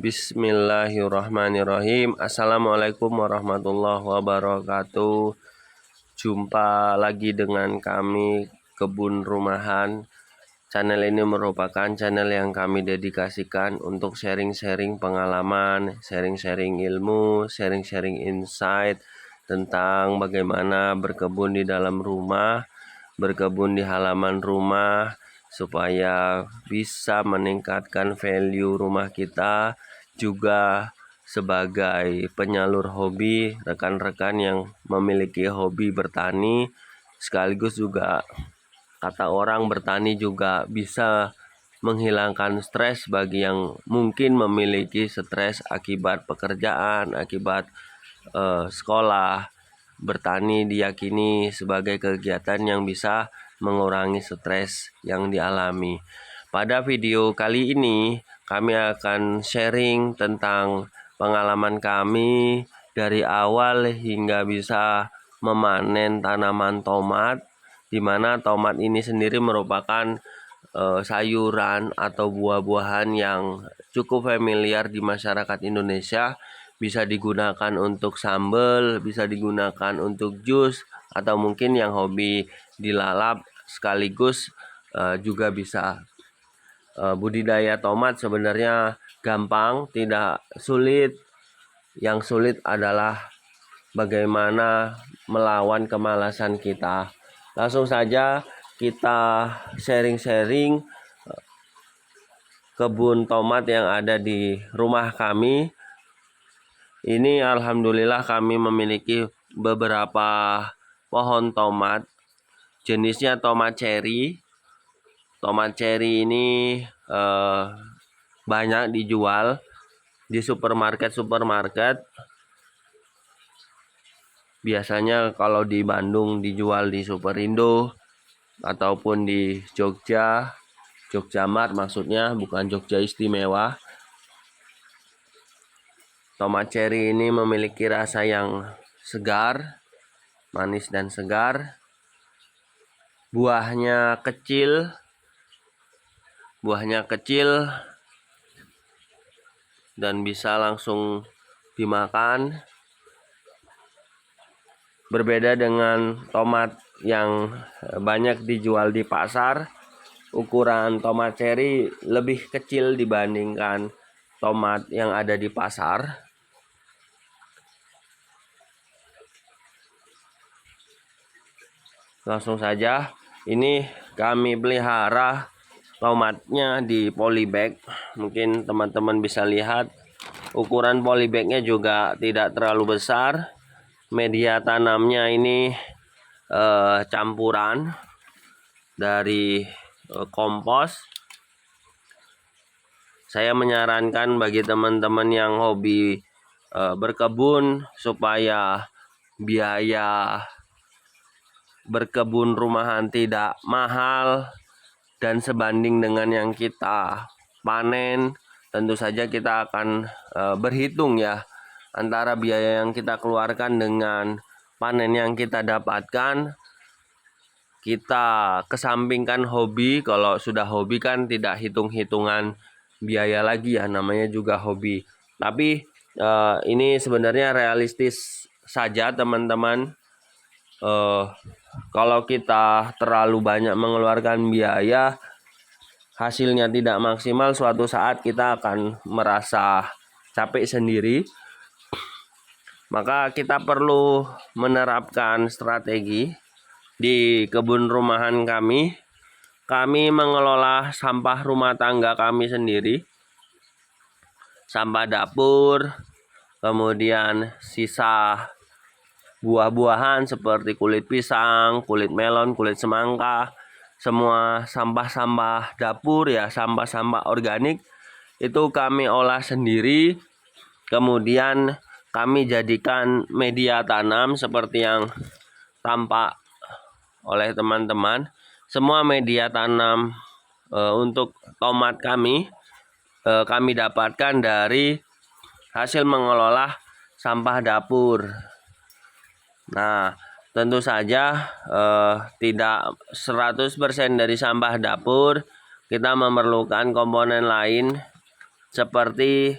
Bismillahirrahmanirrahim. Assalamualaikum warahmatullahi wabarakatuh. Jumpa lagi dengan kami Kebun Rumahan. Channel ini merupakan channel yang kami dedikasikan untuk sharing-sharing pengalaman, sharing-sharing ilmu, sharing-sharing insight tentang bagaimana berkebun di dalam rumah, berkebun di halaman rumah, supaya bisa meningkatkan value rumah kita, juga sebagai penyalur hobi rekan-rekan yang memiliki hobi bertani, sekaligus juga kata orang bertani juga bisa menghilangkan stres bagi yang mungkin memiliki stres akibat pekerjaan, akibat sekolah. Bertani diyakini sebagai kegiatan yang bisa mengurangi stres yang dialami. Pada video kali ini kami akan sharing tentang pengalaman kami dari awal hingga bisa memanen tanaman tomat, di mana tomat ini sendiri merupakan sayuran atau buah-buahan yang cukup familiar di masyarakat Indonesia. Bisa digunakan untuk sambal, bisa digunakan untuk jus, atau mungkin yang hobi dilalap sekaligus juga bisa. Budidaya tomat sebenarnya gampang, tidak sulit. Yang sulit adalah bagaimana melawan kemalasan kita. Langsung saja kita sharing-sharing kebun tomat yang ada di rumah kami. Ini alhamdulillah kami memiliki beberapa pohon tomat. Jenisnya tomat cherry. Tomat cherry ini banyak dijual di supermarket. Biasanya kalau di Bandung dijual di Superindo ataupun di Jogja Mart maksudnya, bukan Jogja Istimewa. Tomat cherry ini memiliki rasa yang segar, manis dan segar. Buahnya kecil dan bisa langsung dimakan. Berbeda dengan tomat yang banyak dijual di pasar, ukuran tomat cherry lebih kecil dibandingkan tomat yang ada di pasar. Langsung saja, ini kami pelihara tomatnya di polybag. Mungkin teman-teman bisa lihat ukuran polybagnya juga tidak terlalu besar. Media tanamnya ini campuran dari kompos. Saya menyarankan bagi teman-teman yang hobi berkebun supaya biaya berkebun rumahan tidak mahal dan sebanding dengan yang kita panen. Tentu saja kita akan berhitung ya antara biaya yang kita keluarkan dengan panen yang kita dapatkan. Kita kesampingkan hobi. Kalau sudah hobi kan tidak hitung-hitungan biaya lagi ya, namanya juga hobi. Tapi ini sebenarnya realistis saja teman-teman. Kalau kita terlalu banyak mengeluarkan biaya, hasilnya tidak maksimal, suatu saat kita akan merasa capek sendiri. Maka kita perlu menerapkan strategi. Di kebun rumahan kami mengelola sampah rumah tangga kami sendiri. Sampah dapur, kemudian sisa buah-buahan seperti kulit pisang, kulit melon, kulit semangka, semua sampah-sampah dapur ya, sampah-sampah organik itu kami olah sendiri. Kemudian kami jadikan media tanam seperti yang tampak oleh teman-teman. Semua media tanam untuk tomat kami dapatkan dari hasil mengelola sampah dapur. Nah, tentu saja tidak 100% dari sampah dapur. Kita memerlukan komponen lain seperti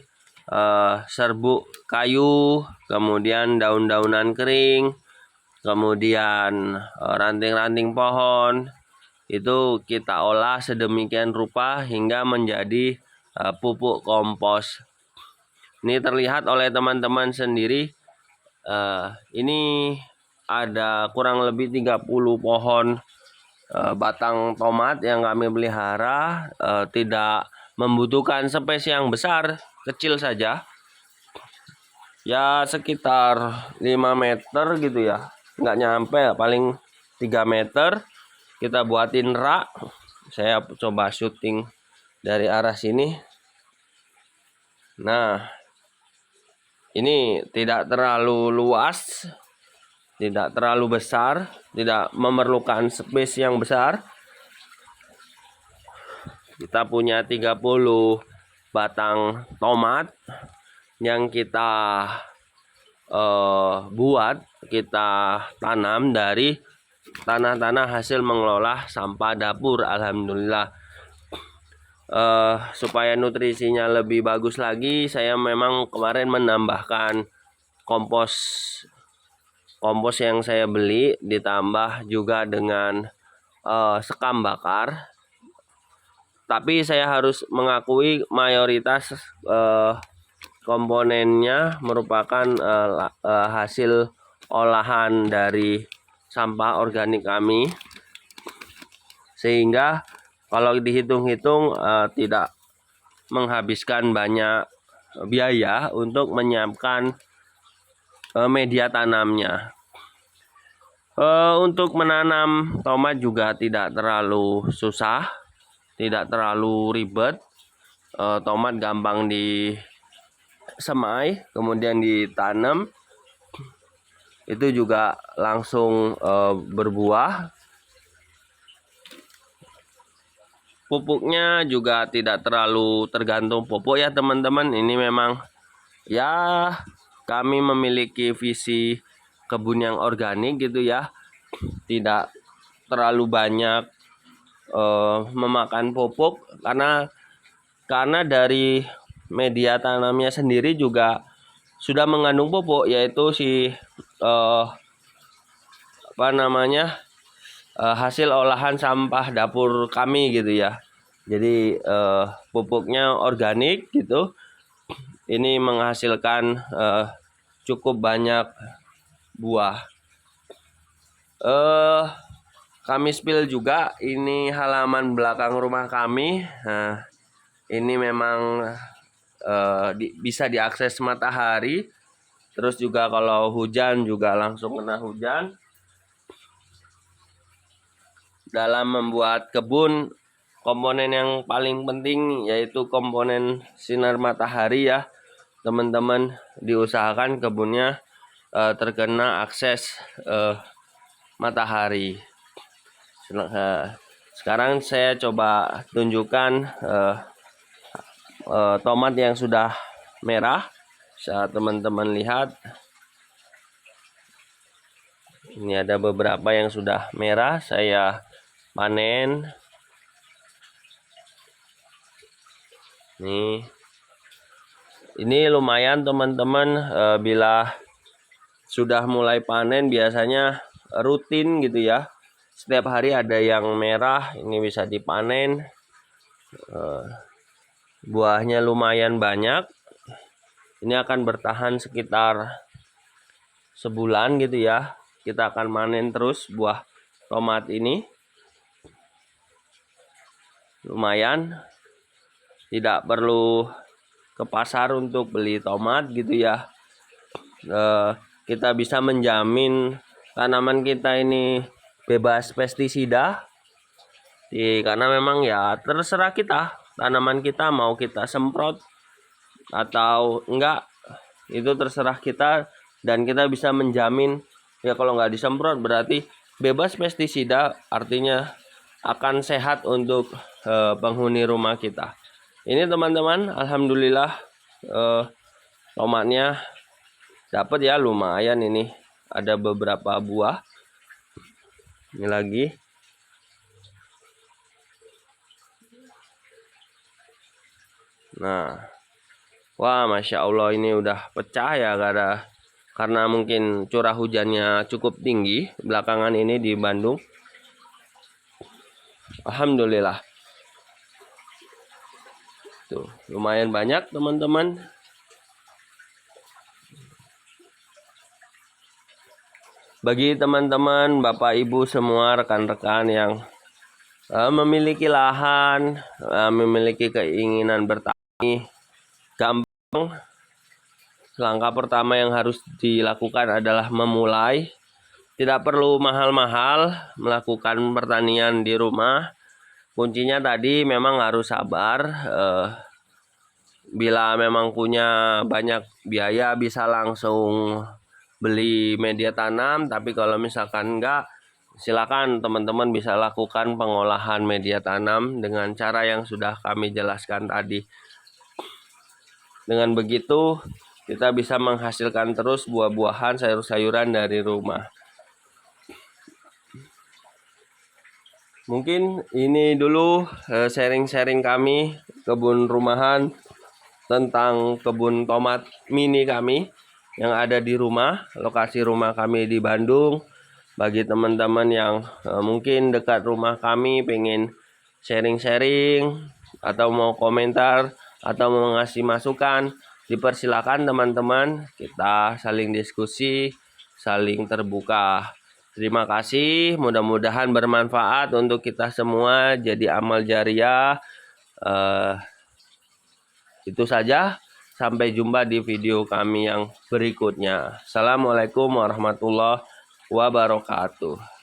serbuk kayu, kemudian daun-daunan kering, kemudian ranting-ranting pohon, itu kita olah sedemikian rupa hingga menjadi pupuk kompos. Ini terlihat oleh teman-teman sendiri, ini ada kurang lebih 30 pohon batang tomat yang kami pelihara, tidak membutuhkan space yang besar, kecil saja. Ya sekitar 5 meter gitu ya, nggak nyampe, paling 3 meter. Kita buatin rak. Saya coba syuting dari arah sini. Nah, ini tidak terlalu luas, tidak terlalu besar, tidak memerlukan space yang besar. Kita punya 30 batang tomat yang kita kita tanam dari tanah-tanah hasil mengelola sampah dapur. Alhamdulillah. Supaya nutrisinya lebih bagus lagi, saya memang kemarin menambahkan kompos yang saya beli, ditambah juga dengan sekam bakar. Tapi saya harus mengakui mayoritas komponennya merupakan hasil olahan dari sampah organik kami, sehingga kalau dihitung-hitung tidak menghabiskan banyak biaya untuk menyiapkan media tanamnya. Untuk menanam tomat juga tidak terlalu susah, tidak terlalu ribet. Tomat gampang disemai, kemudian ditanam, itu juga langsung berbuah. Pupuknya juga tidak terlalu tergantung pupuk ya teman-teman. Ini memang ya kami memiliki visi kebun yang organik gitu ya, tidak terlalu banyak memakan pupuk, karena dari media tanamnya sendiri juga sudah mengandung pupuk, yaitu hasil olahan sampah dapur kami gitu ya. Jadi pupuknya organik gitu. Ini menghasilkan cukup banyak buah. Kami spill juga, ini halaman belakang rumah kami. Nah, ini memang bisa diakses matahari. Terus juga kalau hujan juga langsung kena hujan. Dalam membuat kebun, komponen yang paling penting yaitu komponen sinar matahari ya. Teman-teman diusahakan kebunnya terkena akses matahari. Sekarang saya coba tunjukkan tomat yang sudah merah. Bisa teman-teman lihat, ini ada beberapa yang sudah merah, saya panen. Ini lumayan teman-teman, bila sudah mulai panen biasanya rutin gitu ya. Setiap hari ada yang merah, ini bisa dipanen. Buahnya lumayan banyak. Ini akan bertahan sekitar sebulan gitu ya. Kita akan panen terus buah tomat ini. Lumayan, tidak perlu ke pasar untuk beli tomat gitu ya. Kita bisa menjamin tanaman kita ini bebas pestisida, karena memang ya terserah kita, tanaman kita mau kita semprot atau enggak, itu terserah kita. Dan kita bisa menjamin ya, kalau nggak disemprot berarti bebas pestisida, artinya akan sehat untuk penghuni rumah kita. Ini teman-teman, alhamdulillah tomatnya dapat ya, lumayan. Ini ada beberapa buah. Ini lagi. Nah, Wah, Masya Allah, ini udah pecah ya karena mungkin curah hujannya cukup tinggi belakangan ini di Bandung. Alhamdulillah. Tuh, lumayan banyak teman-teman. Bagi teman-teman, Bapak Ibu semua, rekan-rekan yang memiliki lahan, memiliki keinginan bertani, gampang. Langkah pertama yang harus dilakukan adalah memulai. Tidak perlu mahal-mahal melakukan pertanian di rumah. Kuncinya tadi memang harus sabar. Bila memang punya banyak biaya bisa langsung beli media tanam. Tapi kalau misalkan enggak, silakan teman-teman bisa lakukan pengolahan media tanam dengan cara yang sudah kami jelaskan tadi. Dengan begitu kita bisa menghasilkan terus buah-buahan, sayur-sayuran dari rumah. Mungkin ini dulu sharing-sharing kami kebun rumahan tentang kebun tomat mini kami yang ada di rumah. Lokasi rumah kami di Bandung. Bagi teman-teman yang mungkin dekat rumah kami pengen sharing-sharing atau mau komentar atau mau ngasih masukan, dipersilakan teman-teman, kita saling diskusi, saling terbuka. Terima kasih, mudah-mudahan bermanfaat untuk kita semua, jadi amal jariah. Itu saja, sampai jumpa di video kami yang berikutnya. Assalamualaikum warahmatullahi wabarakatuh.